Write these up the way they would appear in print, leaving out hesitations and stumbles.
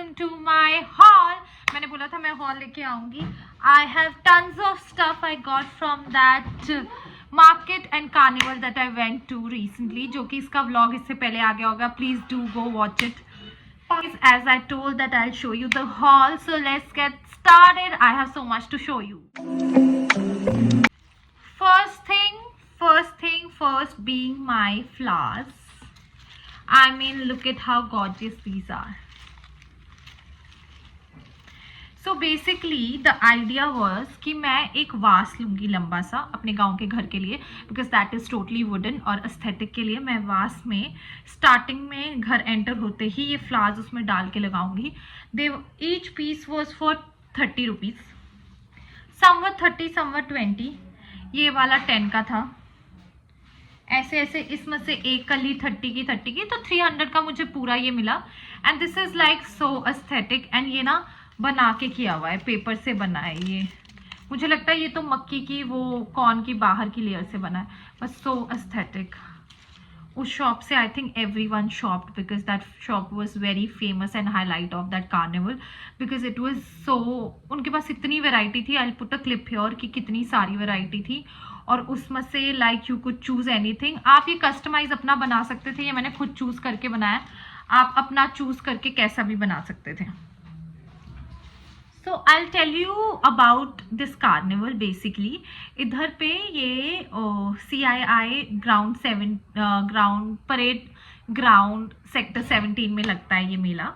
welcome to my haul. मैंने बोला था मैं haul लेके आऊंगी. I have tons of stuff I got from that market and carnival that I went to recently, जो कि इसका vlog इससे पहले आ गया होगा. Please do go watch it. As I told that I'll show you the haul, so let's get started. I have so much to show you. First being my flowers. I mean, look at how gorgeous these are. So basically the idea was कि मैं एक वास लूँगी लंबा सा अपने गांव के घर के लिए, because that is totally wooden, और aesthetic के लिए मैं वास में starting में घर enter होते ही ये flowers उसमें डाल के लगाऊंगी. Each piece was for 30 rupees. Some were 30, some were 20. ये वाला 10 का था. ऐसे ऐसे इसमें से एक कली 30 की तो 300 का मुझे पूरा ये मिला. And this is like so aesthetic. And ये ना बना के किया हुआ है, पेपर से बना है ये. मुझे लगता है ये तो मक्की की वो कॉर्न की बाहर की लेयर से बना है, बस सो एस्थेटिक. उस शॉप से I think everyone shopped because that shop was very famous and highlight of that carnival because it was so, उनके पास इतनी वैरायटी थी. I'll put a clip here कि कितनी सारी वैरायटी थी, और उसमें से like you could choose anything. आप ये कस्टमाइज अपना बना सकते थे. ये मैंने खुद चूज करके बनाया. आप अपना चूज करके कैसा भी बना सकते थे. So I will tell you about this carnival. Basically इधर पे ये CII ground parade ground sector 17 में लगता है ये मेला.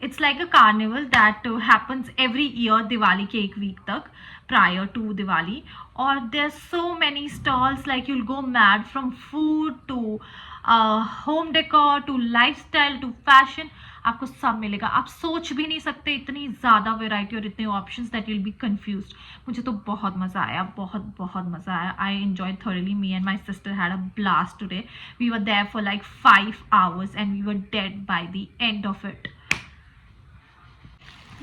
It's like a carnival that happens every year Diwali के एक वीक तक prior to Diwali, और there's so many stalls, like you'll go mad, from food to home decor to lifestyle to fashion. आपको सब मिलेगा. आप सोच भी नहीं सकते इतनी ज़्यादा वैरायटी और इतने options that you'll be confused. मुझे तो बहुत मज़ा आया, बहुत मज़ा आया. I enjoyed thoroughly. Me and my sister had a blast today. We were there for like 5 hours and we were dead by the end of it.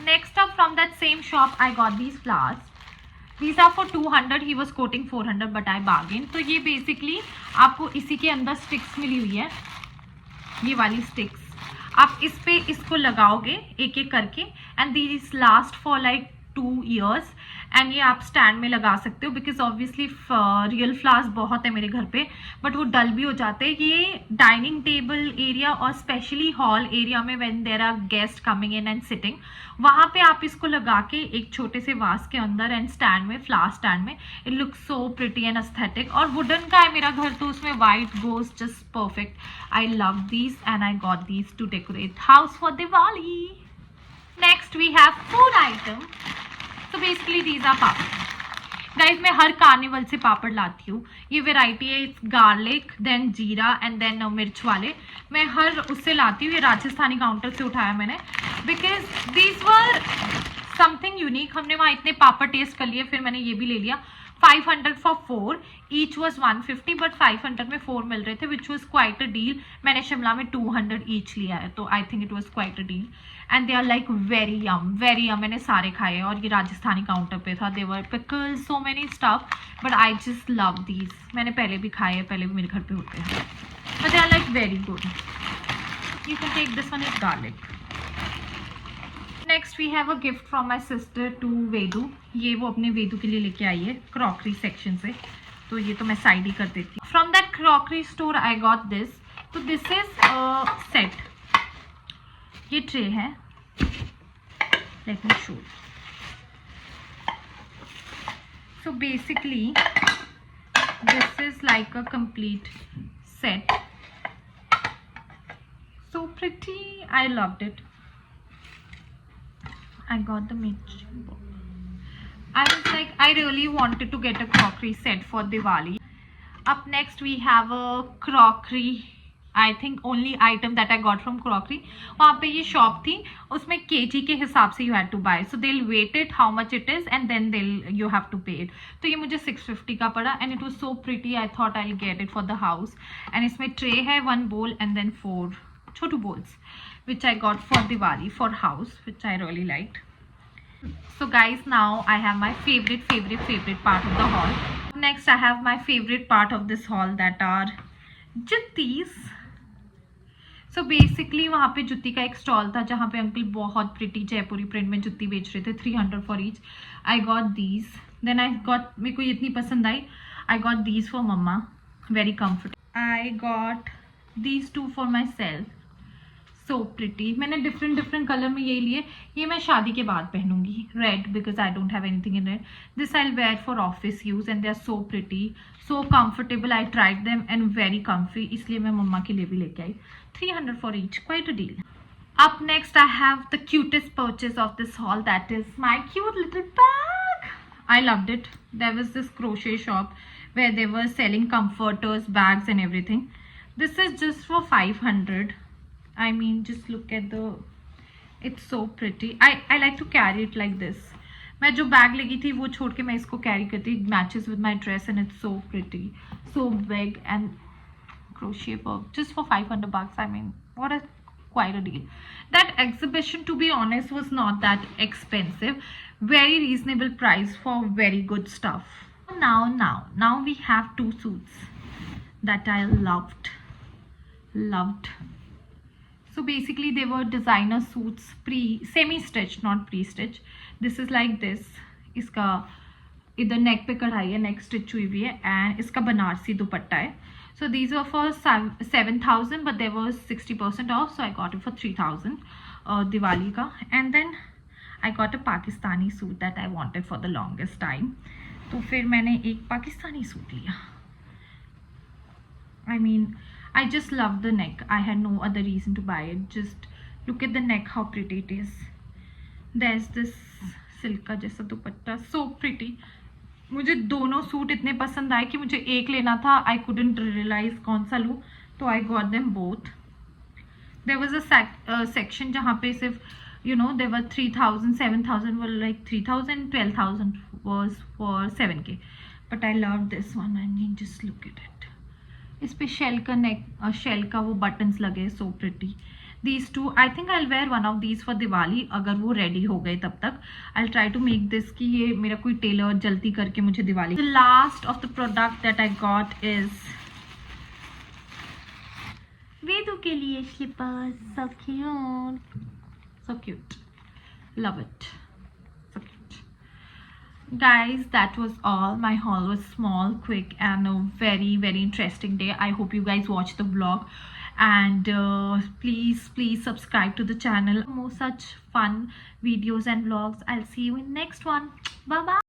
Next up, from that same shop I got these flowers. These are for 200. He was quoting 400 but I bargained. तो ये basically आपको इसी के अंदर sticks मिली हुई है, ये वाली sticks. आप इस पे इसको लगाओगे एक एक करके, and these last for like 2 years. And ये आप स्टैंड में लगा सकते हो बिकॉज ऑब्वियसली रियल फ्लावर्स बहुत है मेरे घर पे, बट वो डल भी हो जाते हैं. ये डाइनिंग टेबल एरिया और स्पेशली हॉल एरिया में when there are guest coming in and sitting, वहाँ पे आप इसको लगा के एक छोटे से वास के अंदर एंड स्टैंड में, फ्लावर स्टैंड में, it look so pretty and aesthetic. और वुडन का है मेरा घर तो उसमें white goes just perfect. I love these and I got these to decorate house for Diwali. Next we have food item. तो basically these are papad. Guys मैं हर कार्निवल से पापड़ लाती हूँ. ये वेराइटी है गार्लिक, देन जीरा एंड देन मिर्च वाले. मैं हर उससे लाती हूँ. ये राजस्थानी काउंटर से उठाया मैंने because these were something unique. हमने वहाँ इतने पापड़ टेस्ट कर लिए, फिर मैंने ये भी ले लिया. 500 for 4. Each was 150 but 500 में 4 मिल रहे थे, which was quite a deal. मैंने शिमला में 200 each लिया है, तो I think it was quite a deal. And they are like very yum. मैंने सारे खाए और ये राजस्थानी काउंटर पे था. They were pickles, so many stuff, but I just love these. मैंने पहले भी खाए हैं, पहले भी मेरे घर पे होते हैं, but they are like very good. You can take this one as garlic. Next we have a gift from my sister to वेदू. ये वो अपने वेदू के लिए लेके आई है क्रॉकरी सेक्शन से, तो ये तो मैं साइड ही कर देती हूँ. From that crockery store I got this. तो दिस इज सेट. ये ट्रे है, let me show. So basically this is like a complete set. So pretty. I loved it. I got the mixing bowl. I was like, I really wanted to get a crockery set for Diwali. Up next we have a crockery, I think only item that I got from crockery. वहाँ पे ये shop थी, उसमें kg के हिसाब से you had to buy. So they'll weight it how much it is and then you have to pay it. तो ये मुझे 650 का पड़ा and it was so pretty. I thought I'll get it for the house. And इसमें tray है, 1 bowl and then 4 Chhotu bowls, which I got for Diwali for house, which I really liked. So guys, now I have my favorite part of the haul. Next I have my favorite part of this haul, that are juttis. So basically वहाँ पे जुत्ती का एक stall था जहाँ पे uncle बहुत pretty जयपुरी print में जुत्ती बेच रहे थे, 300 for each. I got these, then I got, मेरे को ये इतनी पसंद आई, आई गॉट दीज फॉर मम्मा, very comfortable. I got these two for myself, so pretty. मैंने डिफरेंट कलर में ये लिए. ये मैं शादी के बाद पहनूंगी, red, because I don't have anything in red. This I wear for office use and they are so pretty, so comfortable. I tried them and very comfy, इसलिए मैं मम्मा के लिए भी लेके आई. 300 for each, quite a deal. Up next, I have the cutest purchase of this haul. That is my cute little bag. I loved it. There was this crochet shop where they were selling comforters, bags and everything. This is just for 500. I mean, just look at the, it's so pretty. I like to carry it like this. मैं जो bag लगी थी वो छोड़ के मैं इसको carry करती. Matches with my dress and it's so pretty, so big and crochet work just for 500 bucks. I mean, what a quite a deal. That exhibition, to be honest, was not that expensive. Very reasonable price for very good stuff. Now we have two suits that I loved. So basically they were designer suits, semi-stitched, not pre-stitched. This is like this. इसका इधर नेक पे कढ़ाई है, नेक stitch हुई हुई है, and इसका बनारसी दुपट्टा है. So these were for 7,000, but there was 60% off, so I got it for 3,000 Diwali ka. And then I got a Pakistani suit that I wanted for the longest time. तो फिर मैंने एक Pakistani suit लिया. I mean, I just love the neck. I had no other reason to buy it. Just look at the neck, how pretty it is. There's this silk का जैसा दुपट्टा, so pretty. मुझे दोनों suit इतने पसंद आए कि मुझे एक लेना था. आई कुडंट रियलाइज कौन सा लूँ, तो I got them both. There was a section जहाँ पे सिर्फ there were 3,000, 7,000 were like 3,000, 12,000 was for 7K. But I love this one. I mean, just look at it. इस पे शेल का नेक, शेल का वो बटन्स लगे, so pretty. These two, I think I'll wear one of these for Diwali. अगर वो ready हो गए तब तक I'll try to make this कि ये मेरा कोई टेलर जल्दी करके मुझे Diwali. The last of the product that I got is Vedu के लिए slippers. So cute, so cute. Love it, so cute. Guys, that was all. My haul was small, quick and a very interesting day. I hope you guys watched the vlog. And please subscribe to the channel for more such fun videos and vlogs. I'll see you in next one. Bye bye.